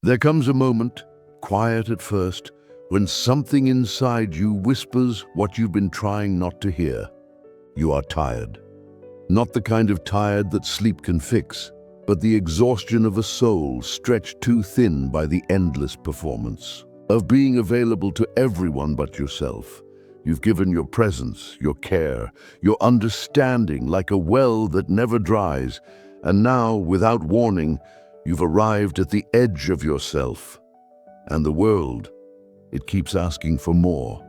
There comes a moment, quiet at first, when something inside you whispers what you've been trying not to hear. You are tired. Not the kind of tired that sleep can fix, but the exhaustion of a soul stretched too thin by the endless performance of being available to everyone but yourself. You've given your presence, your care, your understanding like a well that never dries, and now, without warning, you've arrived at the edge of yourself. And the world, it keeps asking for more.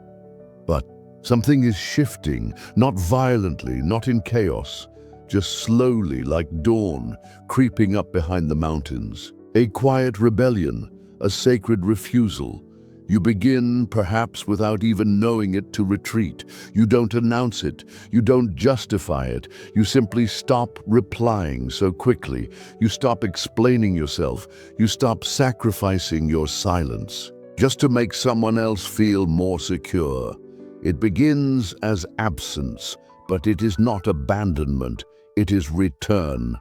But something is shifting, not violently, not in chaos, just slowly, like dawn, creeping up behind the mountains. A quiet rebellion, a sacred refusal. You begin, perhaps without even knowing it, to retreat. You don't announce it. You don't justify it. You simply stop replying so quickly. You stop explaining yourself. You stop sacrificing your silence just to make someone else feel more secure. It begins as absence, but it is not abandonment. It is return.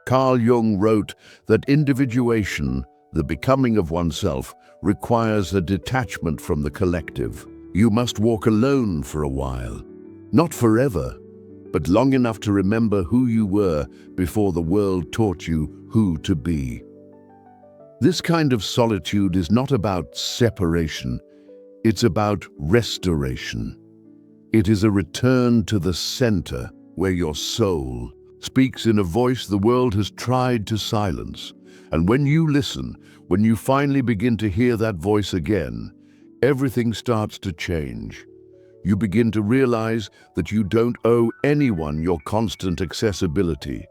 Carl Jung wrote that individuation, the becoming of oneself, requires a detachment from the collective. You must walk alone for a while. Not forever, but long enough to remember who you were before the world taught you who to be. This kind of solitude is not about separation. It's about restoration. It is a return to the center, where your soul speaks in a voice the world has tried to silence. And when you listen, when you finally begin to hear that voice again, everything starts to change. You begin to realize that you don't owe anyone your constant accessibility.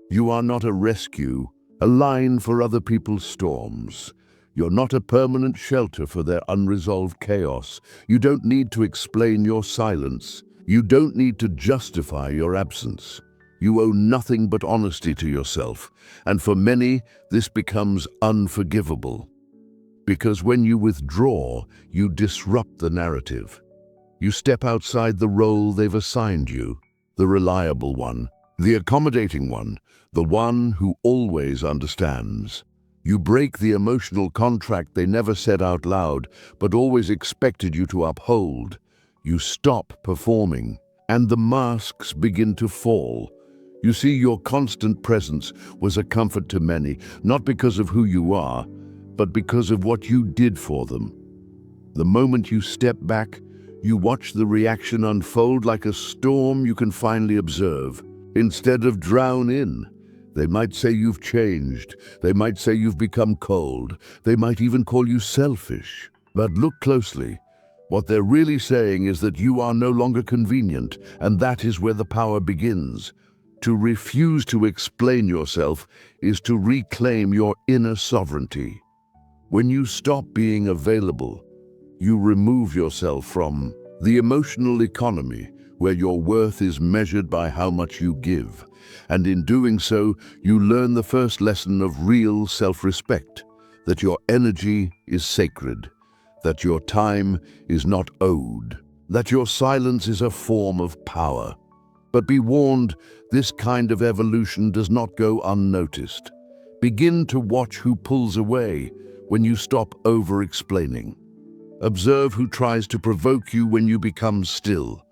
You are not a rescue, a line for other people's storms. You're not a permanent shelter for their unresolved chaos. You don't need to explain your silence. You don't need to justify your absence. You owe nothing but honesty to yourself, and for many, this becomes unforgivable. Because when you withdraw, you disrupt the narrative. You step outside the role they've assigned you, the reliable one, the accommodating one, the one who always understands. You break the emotional contract they never said out loud, but always expected you to uphold. You stop performing, and the masks begin to fall. You see, your constant presence was a comfort to many, not because of who you are, but because of what you did for them. The moment you step back, you watch the reaction unfold like a storm you can finally observe. Instead of drown in, they might say you've changed. They might say you've become cold. They might even call you selfish. But look closely. What they're really saying is that you are no longer convenient, and that is where the power begins. To refuse to explain yourself is to reclaim your inner sovereignty. When you stop being available, you remove yourself from the emotional economy, where your worth is measured by how much you give. And in doing so, you learn the first lesson of real self-respect, that your energy is sacred, that your time is not owed, that your silence is a form of power. But be warned, this kind of evolution does not go unnoticed. Begin to watch who pulls away when you stop over-explaining. Observe who tries to provoke you when you become still.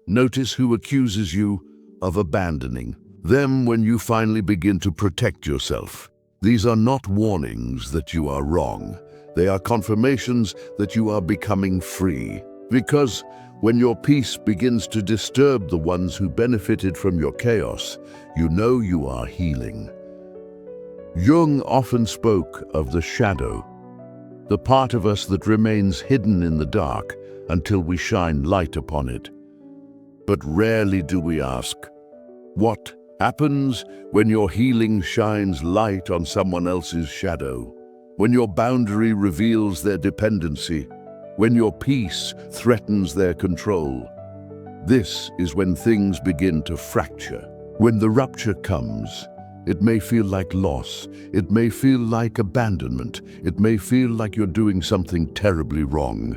Notice who accuses you of abandoning them when you finally begin to protect yourself. These are not warnings that you are wrong. They are confirmations that you are becoming free. Because when your peace begins to disturb the ones who benefited from your chaos, you know you are healing. Jung often spoke of the shadow, the part of us that remains hidden in the dark until we shine light upon it. But rarely do we ask, what happens when your healing shines light on someone else's shadow? When your boundary reveals their dependency? When your peace threatens their control? This is when things begin to fracture. When the rupture comes, it may feel like loss. It may feel like abandonment. It may feel like you're doing something terribly wrong.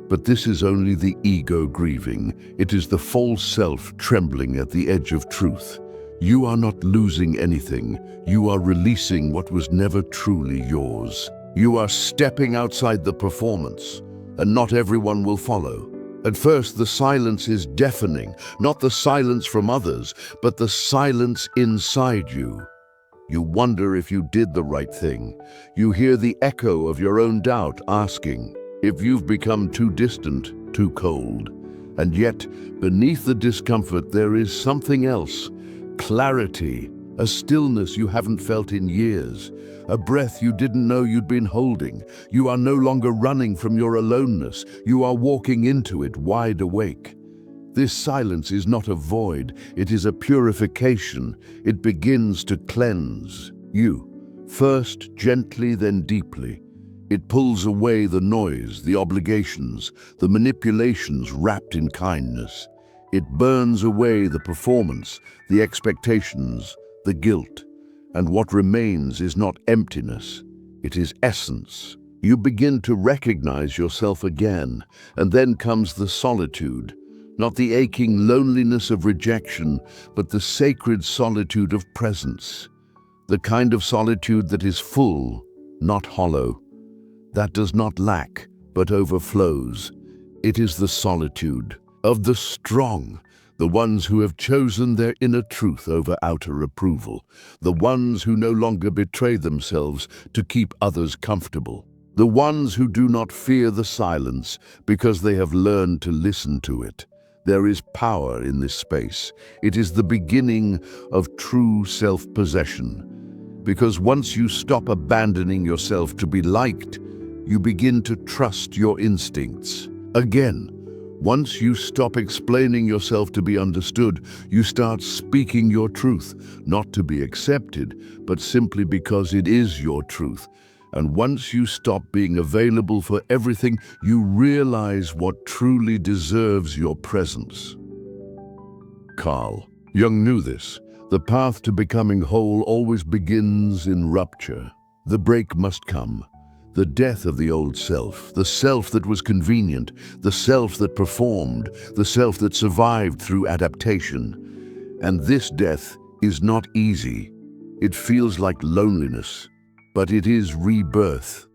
But this is only the ego grieving. It is the false self trembling at the edge of truth. You are not losing anything. You are releasing what was never truly yours. You are stepping outside the performance, and not everyone will follow. At first, the silence is deafening, not the silence from others, but the silence inside you. You wonder if you did the right thing. You hear the echo of your own doubt asking if you've become too distant, too cold. And yet, beneath the discomfort, there is something else. Clarity, a stillness you haven't felt in years, a breath you didn't know you'd been holding. You are no longer running from your aloneness. You are walking into it wide awake. This silence is not a void, it is a purification. It begins to cleanse you, first gently, then deeply. It pulls away the noise, the obligations, the manipulations wrapped in kindness. It burns away the performance, the expectations, the guilt. And what remains is not emptiness, it is essence. You begin to recognize yourself again, and then comes the solitude. Not the aching loneliness of rejection, but the sacred solitude of presence. The kind of solitude that is full, not hollow. That does not lack, but overflows. It is the solitude of the strong, the ones who have chosen their inner truth over outer approval, the ones who no longer betray themselves to keep others comfortable, the ones who do not fear the silence because they have learned to listen to it. There is power in this space. It is the beginning of true self-possession. Because once you stop abandoning yourself to be liked, you begin to trust your instincts. Again, once you stop explaining yourself to be understood, you start speaking your truth, not to be accepted, but simply because it is your truth. And once you stop being available for everything, you realize what truly deserves your presence. Carl Jung knew this. The path to becoming whole always begins in rupture. The break must come. The death of the old self, the self that was convenient, the self that performed, the self that survived through adaptation. And this death is not easy. It feels like loneliness, but it is rebirth.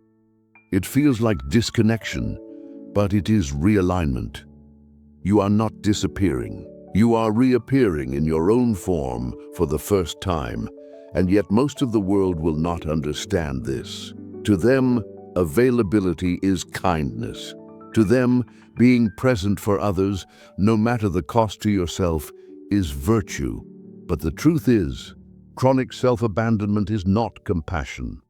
It feels like disconnection, but it is realignment. You are not disappearing. You are reappearing in your own form for the first time, and yet most of the world will not understand this. To them, availability is kindness. To them, being present for others, no matter the cost to yourself, is virtue. But the truth is, chronic self-abandonment is not compassion.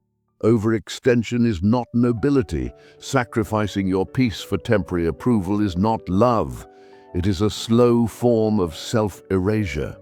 Overextension is not nobility. Sacrificing your peace for temporary approval is not love. It is a slow form of self-erasure.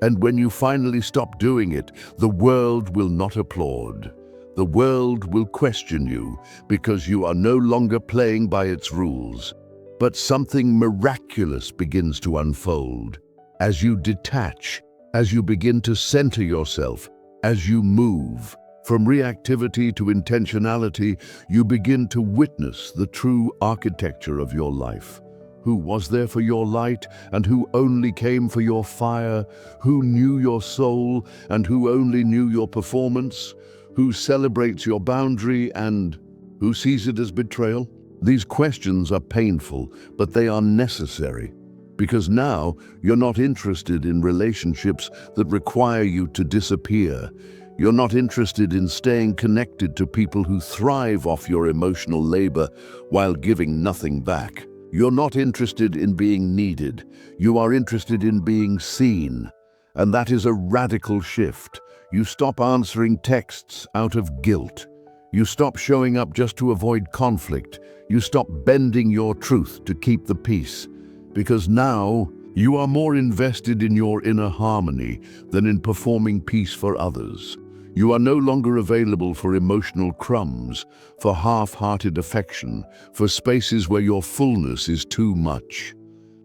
And when you finally stop doing it, the world will not applaud. The world will question you because you are no longer playing by its rules. But something miraculous begins to unfold. As you detach, as you begin to center yourself, as you move from reactivity to intentionality, you begin to witness the true architecture of your life. Who was there for your light and who only came for your fire? Who knew your soul and who only knew your performance? Who celebrates your boundary and who sees it as betrayal? These questions are painful, but they are necessary. Because now you're not interested in relationships that require you to disappear. You're not interested in staying connected to people who thrive off your emotional labor while giving nothing back. You're not interested in being needed. You are interested in being seen. And that is a radical shift. You stop answering texts out of guilt. You stop showing up just to avoid conflict. You stop bending your truth to keep the peace. Because now you are more invested in your inner harmony than in performing peace for others. You are no longer available for emotional crumbs, for half-hearted affection, for spaces where your fullness is too much.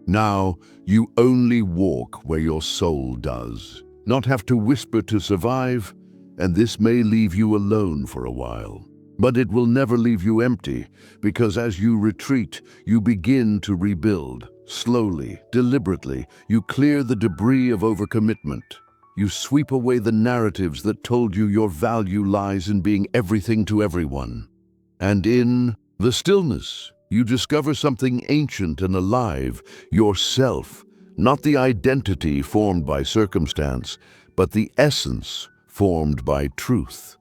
Now, you only walk where your soul does. Not have to whisper to survive, and this may leave you alone for a while. But it will never leave you empty, because as you retreat, you begin to rebuild. Slowly, deliberately, you clear the debris of overcommitment. You sweep away the narratives that told you your value lies in being everything to everyone. And in the stillness, you discover something ancient and alive, yourself, not the identity formed by circumstance, but the essence formed by truth.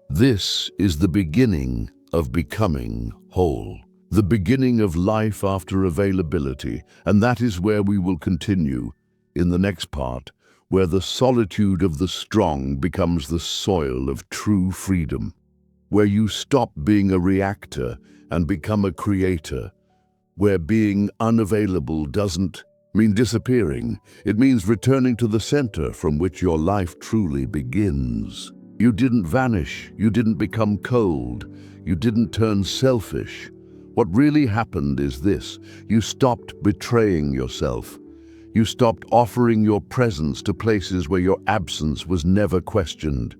This is the beginning of becoming whole, the beginning of life after availability, and that is where we will continue in the next part, where the solitude of the strong becomes the soil of true freedom, where you stop being a reactor and become a creator, where being unavailable doesn't mean disappearing. It means returning to the center from which your life truly begins. You didn't vanish, you didn't become cold, you didn't turn selfish. What really happened is this: you stopped betraying yourself. You stopped offering your presence to places where your absence was never questioned.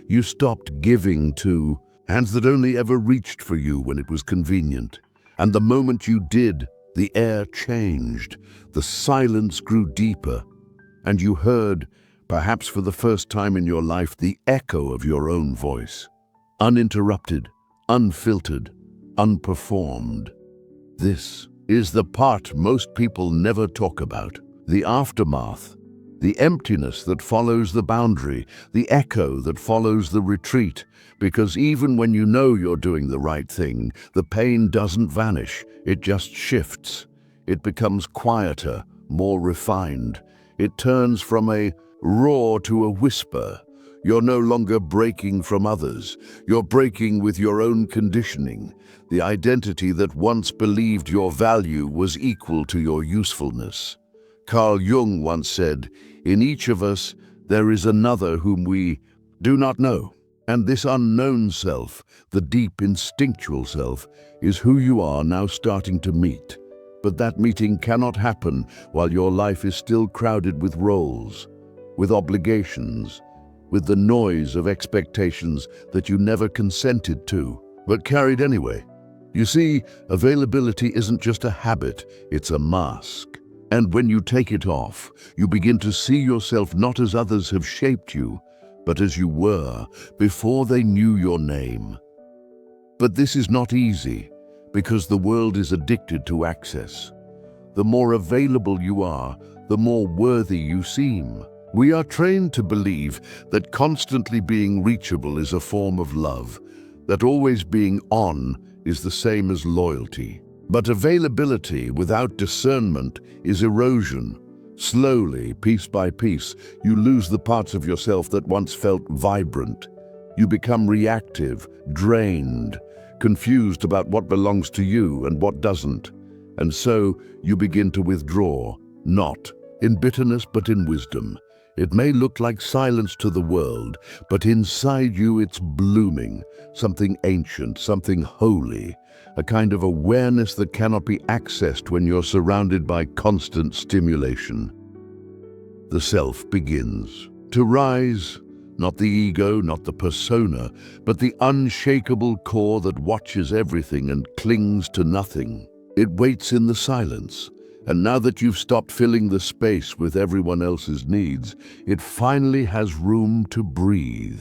You stopped giving to hands that only ever reached for you when it was convenient. And the moment you did, the air changed, the silence grew deeper, and you heard, perhaps for the first time in your life, the echo of your own voice. Uninterrupted, unfiltered, unperformed. This is the part most people never talk about. The aftermath, the emptiness that follows the boundary, the echo that follows the retreat. Because even when you know you're doing the right thing, the pain doesn't vanish, it just shifts. It becomes quieter, more refined. It turns from a roar to a whisper. You're no longer breaking from others. You're breaking with your own conditioning, the identity that once believed your value was equal to your usefulness. Carl Jung once said, "In each of us there is another whom we do not know." And this unknown self, the deep instinctual self, is who you are now starting to meet. But that meeting cannot happen while your life is still crowded with roles, with obligations, with the noise of expectations that you never consented to, but carried anyway. You see, availability isn't just a habit, it's a mask. And when you take it off, you begin to see yourself not as others have shaped you, but as you were before they knew your name. But this is not easy, because the world is addicted to access. The more available you are, the more worthy you seem. We are trained to believe that constantly being reachable is a form of love, that always being on is the same as loyalty. But availability without discernment is erosion. Slowly, piece by piece, you lose the parts of yourself that once felt vibrant. You become reactive, drained, confused about what belongs to you and what doesn't. And so you begin to withdraw, not in bitterness but in wisdom. It may look like silence to the world, but inside you it's blooming, something ancient, something holy, a kind of awareness that cannot be accessed when you're surrounded by constant stimulation. The self begins to rise, not the ego, not the persona, but the unshakable core that watches everything and clings to nothing. It waits in the silence, and now that you've stopped filling the space with everyone else's needs, it finally has room to breathe.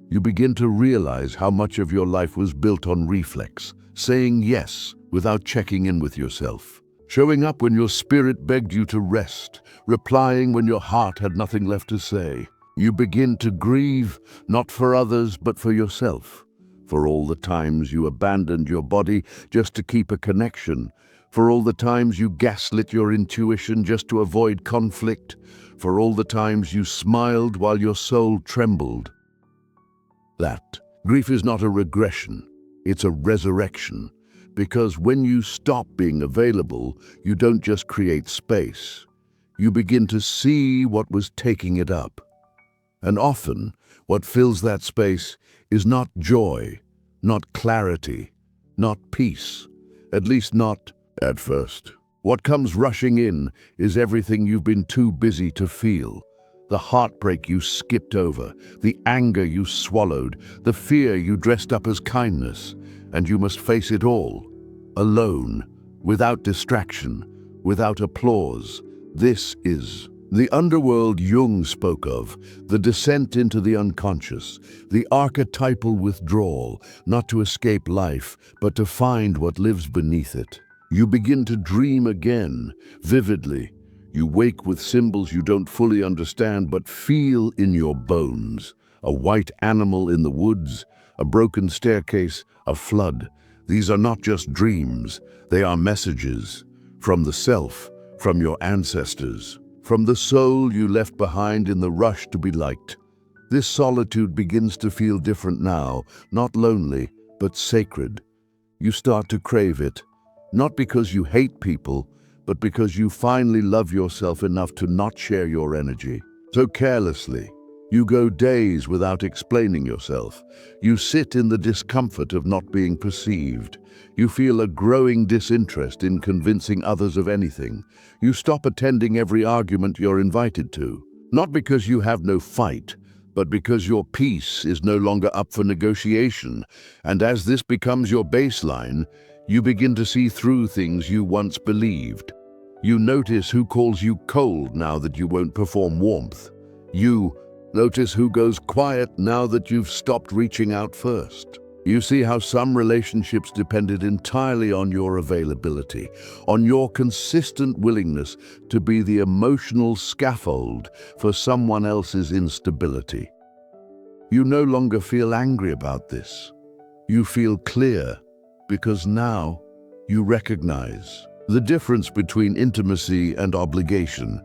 You begin to realize how much of your life was built on reflex, saying yes without checking in with yourself, showing up when your spirit begged you to rest, replying when your heart had nothing left to say. You begin to grieve, not for others, but for yourself, for all the times you abandoned your body just to keep a connection, for all the times you gaslit your intuition just to avoid conflict, for all the times you smiled while your soul trembled. That grief is not a regression, it's a resurrection, because when you stop being available, you don't just create space. You begin to see what was taking it up. And often, what fills that space is not joy, not clarity, not peace, at least not at first. What comes rushing in is everything you've been too busy to feel. The heartbreak you skipped over, the anger you swallowed, the fear you dressed up as kindness, and you must face it all, alone, without distraction, without applause. This is The underworld Jung spoke of, the descent into the unconscious, the archetypal withdrawal, not to escape life, but to find what lives beneath it. You begin to dream again, vividly. You wake with symbols you don't fully understand but feel in your bones. A white animal in the woods, a broken staircase, a flood. These are not just dreams, they are messages from the self, from your ancestors, from the soul you left behind in the rush to be liked. This solitude begins to feel different now, not lonely, but sacred. You start to crave it, not because you hate people, but because you finally love yourself enough to not share your energy. So carelessly, you go days without explaining yourself. You sit in the discomfort of not being perceived. You feel a growing disinterest in convincing others of anything. You stop attending every argument you're invited to. Not because you have no fight, but because your peace is no longer up for negotiation. And as this becomes your baseline, you begin to see through things you once believed. You notice who calls you cold now that you won't perform warmth. You notice who goes quiet now that you've stopped reaching out first. You see how some relationships depended entirely on your availability, on your consistent willingness to be the emotional scaffold for someone else's instability. You no longer feel angry about this. You feel clear, because now you recognize the difference between intimacy and obligation,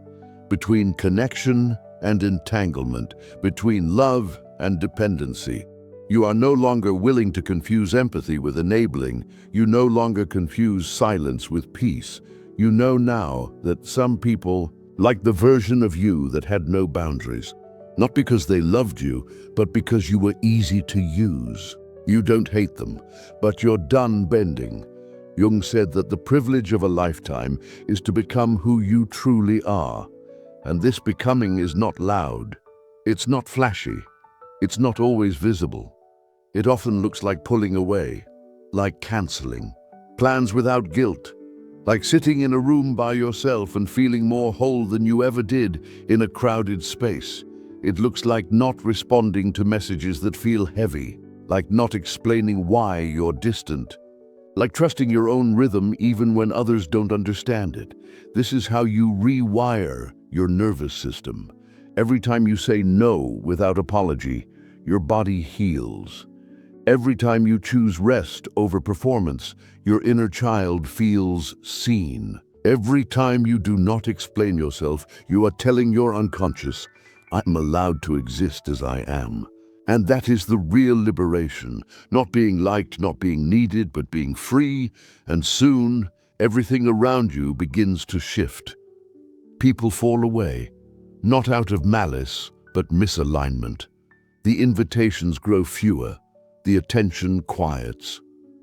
between connection and entanglement, between love and dependency. You are no longer willing to confuse empathy with enabling. You no longer confuse silence with peace. You know now that some people like the version of you that had no boundaries, not because they loved you, but because you were easy to use. You don't hate them, but you're done bending. Jung said that the privilege of a lifetime is to become who you truly are. And this becoming is not loud. It's not flashy. It's not always visible. It often looks like pulling away, like canceling, plans without guilt, like sitting in a room by yourself and feeling more whole than you ever did in a crowded space. It looks like not responding to messages that feel heavy, like not explaining why you're distant, like trusting your own rhythm even when others don't understand it. This is how you rewire your nervous system. Every time you say no without apology, your body heals. Every time you choose rest over performance, your inner child feels seen. Every time you do not explain yourself, you are telling your unconscious, I'm allowed to exist as I am. And that is the real liberation, not being liked, not being needed, but being free. And soon, everything around you begins to shift. People fall away, not out of malice, but misalignment. The invitations grow fewer, the attention quiets.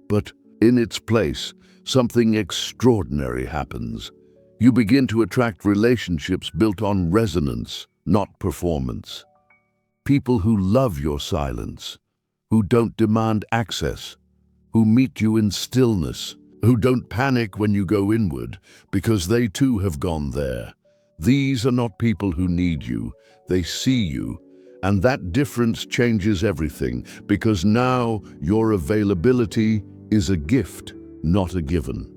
But in its place, something extraordinary happens. You begin to attract relationships built on resonance, not performance. People who love your silence, who don't demand access, who meet you in stillness, who don't panic when you go inward, because they too have gone there. These are not people who need you, they see you. And that difference changes everything, because now your availability is a gift, not a given.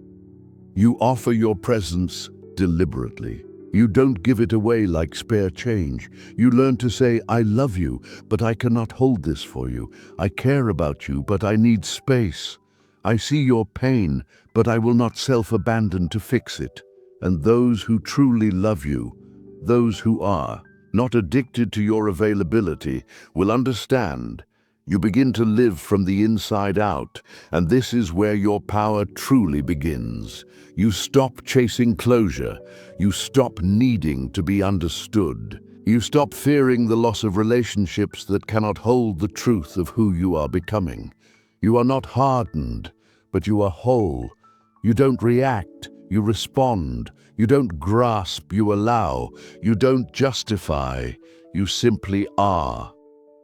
You offer your presence deliberately. You don't give it away like spare change. You learn to say, I love you, but I cannot hold this for you. I care about you, but I need space. I see your pain, but I will not self-abandon to fix it. And those who truly love you, those who are not addicted to your availability, will understand. You begin to live from the inside out, and this is where your power truly begins. You stop chasing closure. You stop needing to be understood. You stop fearing the loss of relationships that cannot hold the truth of who you are becoming. You are not hardened, but you are whole. You don't react, you respond. You don't grasp, you allow. You don't justify, you simply are.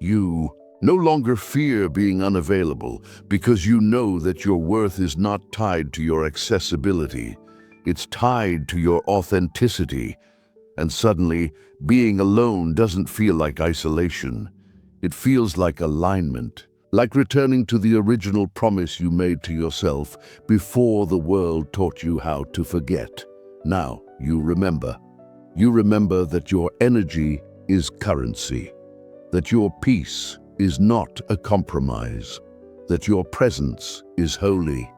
You no longer fear being unavailable because you know that your worth is not tied to your accessibility. It's tied to your authenticity. And suddenly, being alone doesn't feel like isolation. It feels like alignment, like returning to the original promise you made to yourself before the world taught you how to forget. Now, you remember. You remember that your energy is currency, that your peace is not a compromise, that your presence is holy.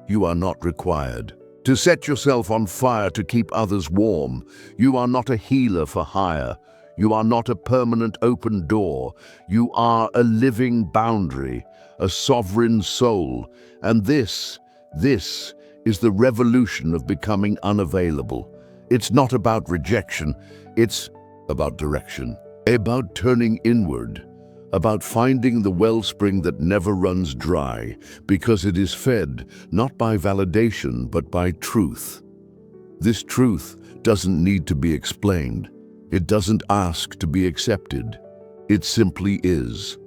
You are not required to set yourself on fire to keep others warm. You are not a healer for hire. You are not a permanent open door. You are a living boundary, a sovereign soul. And this is the revolution of becoming unavailable. It's not about rejection, it's about direction, about turning inward, about finding the wellspring that never runs dry, because it is fed not by validation but by truth. This truth doesn't need to be explained. It doesn't ask to be accepted. It simply is.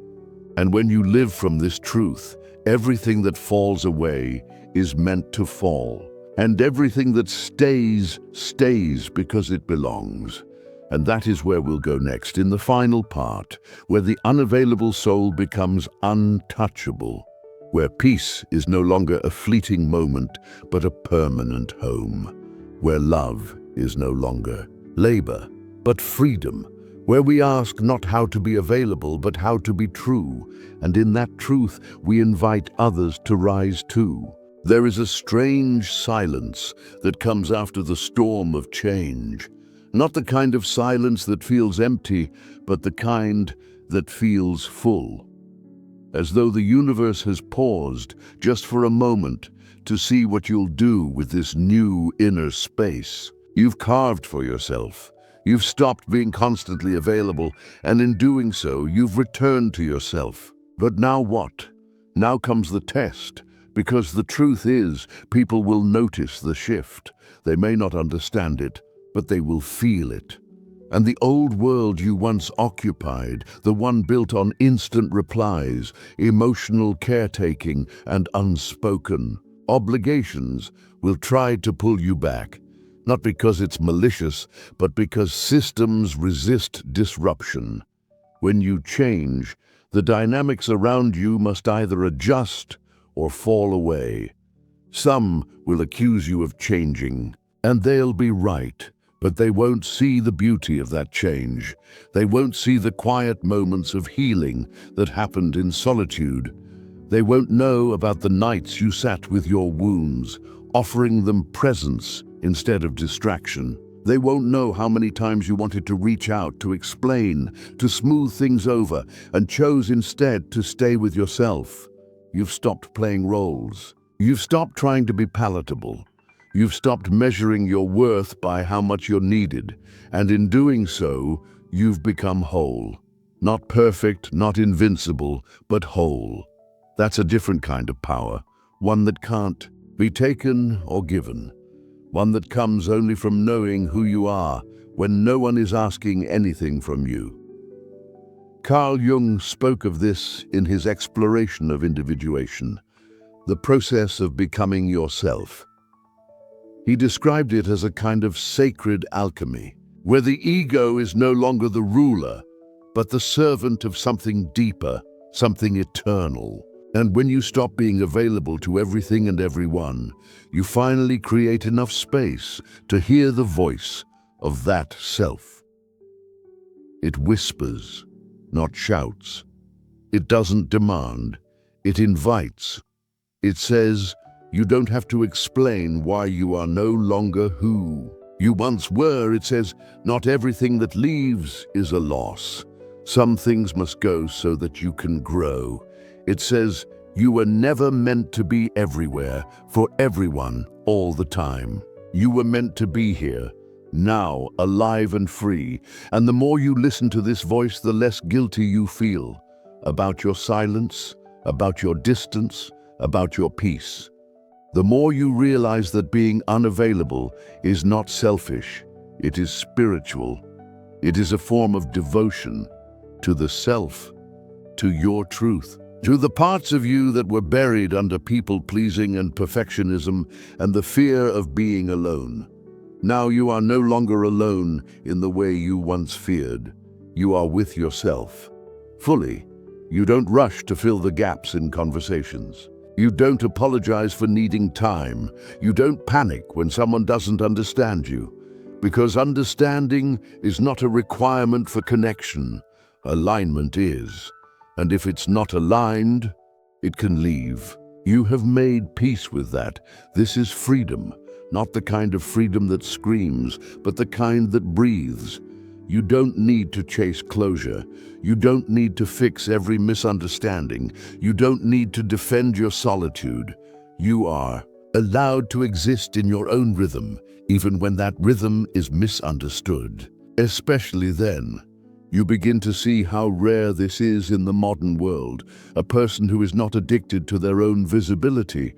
And when you live from this truth, everything that falls away is meant to fall. And everything that stays, stays because it belongs. And that is where we'll go next, in the final part, where the unavailable soul becomes untouchable, where peace is no longer a fleeting moment, but a permanent home, where love is no longer labor, but freedom, where we ask not how to be available, but how to be true. And in that truth, we invite others to rise too. There is a strange silence that comes after the storm of change. Not the kind of silence that feels empty, but the kind that feels full. As though the universe has paused just for a moment to see what you'll do with this new inner space. You've carved for yourself. You've stopped being constantly available, and in doing so, you've returned to yourself. But now what? Now comes the test. Because the truth is, people will notice the shift. They may not understand it, but they will feel it. And the old world you once occupied, the one built on instant replies, emotional caretaking, and unspoken obligations, will try to pull you back. Not because it's malicious, but because systems resist disruption. When you change, the dynamics around you must either adjust or fall away. Some will accuse you of changing, and they'll be right, but they won't see the beauty of that change. They won't see the quiet moments of healing that happened in solitude. They won't know about the nights you sat with your wounds, offering them presence instead of distraction. They won't know how many times you wanted to reach out, to explain, to smooth things over, and chose instead to stay with yourself. You've stopped playing roles. You've stopped trying to be palatable. You've stopped measuring your worth by how much you're needed. And in doing so, you've become whole. Not perfect, not invincible, but whole. That's a different kind of power. One that can't be taken or given. One that comes only from knowing who you are when no one is asking anything from you. Carl Jung spoke of this in his exploration of individuation, the process of becoming yourself. He described it as a kind of sacred alchemy, where the ego is no longer the ruler, but the servant of something deeper, something eternal. And when you stop being available to everything and everyone, you finally create enough space to hear the voice of that self. It whispers, not shouts. It doesn't demand, it invites. It says, you don't have to explain why you are no longer who you once were. It says, not everything that leaves is a loss. Some things must go so that you can grow. It says, you were never meant to be everywhere, for everyone, all the time. You were meant to be here, now, alive and free. And the more you listen to this voice, the less guilty you feel about your silence, about your distance, about your peace. The more you realize that being unavailable is not selfish, it is spiritual. It is a form of devotion to the self, to your truth, to the parts of you that were buried under people-pleasing and perfectionism and the fear of being alone. Now you are no longer alone in the way you once feared. You are with yourself. Fully. You don't rush to fill the gaps in conversations. You don't apologize for needing time. You don't panic when someone doesn't understand you. Because understanding is not a requirement for connection. Alignment is. And if it's not aligned, it can leave. You have made peace with that. This is freedom. Not the kind of freedom that screams, but the kind that breathes. You don't need to chase closure. You don't need to fix every misunderstanding. You don't need to defend your solitude. You are allowed to exist in your own rhythm, even when that rhythm is misunderstood. Especially then, you begin to see how rare this is in the modern world, a person who is not addicted to their own visibility,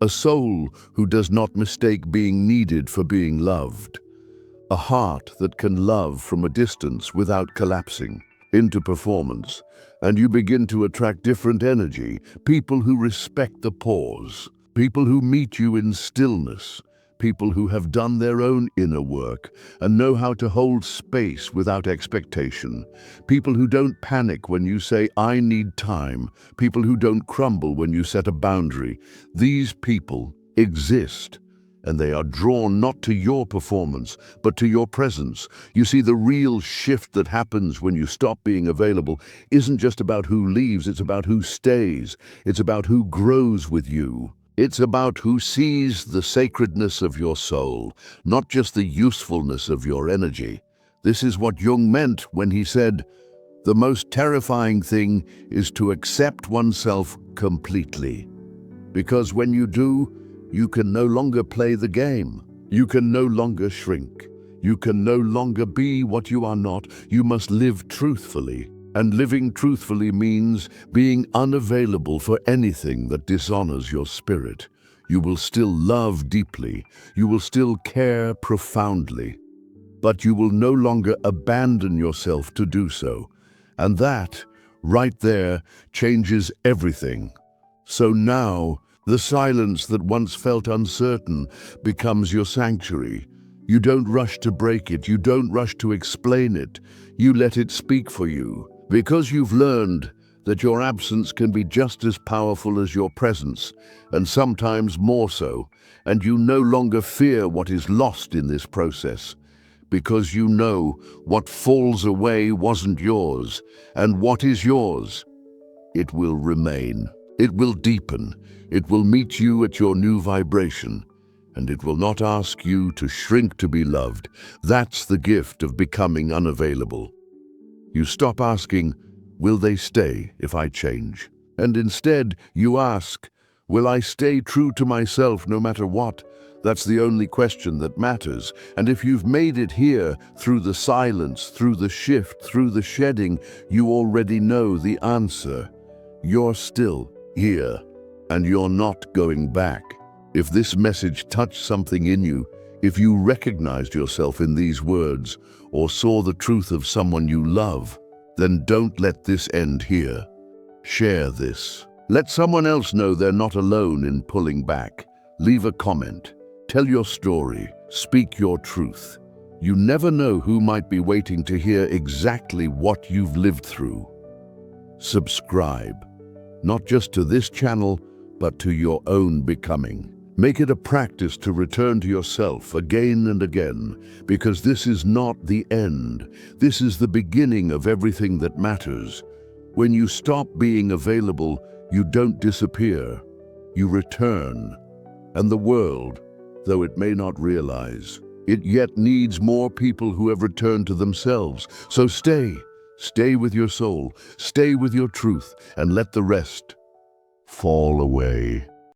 a soul who does not mistake being needed for being loved, a heart that can love from a distance without collapsing into performance, and you begin to attract different energy, people who respect the pause, people who meet you in stillness, people who have done their own inner work and know how to hold space without expectation, people who don't panic when you say, "I need time," people who don't crumble when you set a boundary. These people exist, and they are drawn not to your performance, but to your presence. You see, the real shift that happens when you stop being available isn't just about who leaves, it's about who stays. It's about who grows with you. It's about who sees the sacredness of your soul, not just the usefulness of your energy. This is what Jung meant when he said, "The most terrifying thing is to accept oneself completely." Because when you do, you can no longer play the game. You can no longer shrink. You can no longer be what you are not. You must live truthfully. And living truthfully means being unavailable for anything that dishonors your spirit. You will still love deeply. You will still care profoundly. But you will no longer abandon yourself to do so. And that, right there, changes everything. So now, the silence that once felt uncertain becomes your sanctuary. You don't rush to break it. You don't rush to explain it. You let it speak for you. Because you've learned that your absence can be just as powerful as your presence, and sometimes more so, and you no longer fear what is lost in this process, because you know what falls away wasn't yours, and what is yours, it will remain. It will deepen. It will meet you at your new vibration, and it will not ask you to shrink to be loved. That's the gift of becoming unavailable. You stop asking, "Will they stay if I change?" And instead, you ask, "Will I stay true to myself no matter what?" That's the only question that matters. And if you've made it here, through the silence, through the shift, through the shedding, you already know the answer. You're still here, and you're not going back. If this message touched something in you, if you recognized yourself in these words, or saw the truth of someone you love, then don't let this end here. Share this. Let someone else know they're not alone in pulling back. Leave a comment. Tell your story. Speak your truth. You never know who might be waiting to hear exactly what you've lived through. Subscribe, not just to this channel, but to your own becoming. Make it a practice to return to yourself again and again, because this is not the end. This is the beginning of everything that matters. When you stop being available, you don't disappear. You return. And the world, though it may not realize, it yet needs more people who have returned to themselves. So stay. Stay with your soul. Stay with your truth, and let the rest fall away.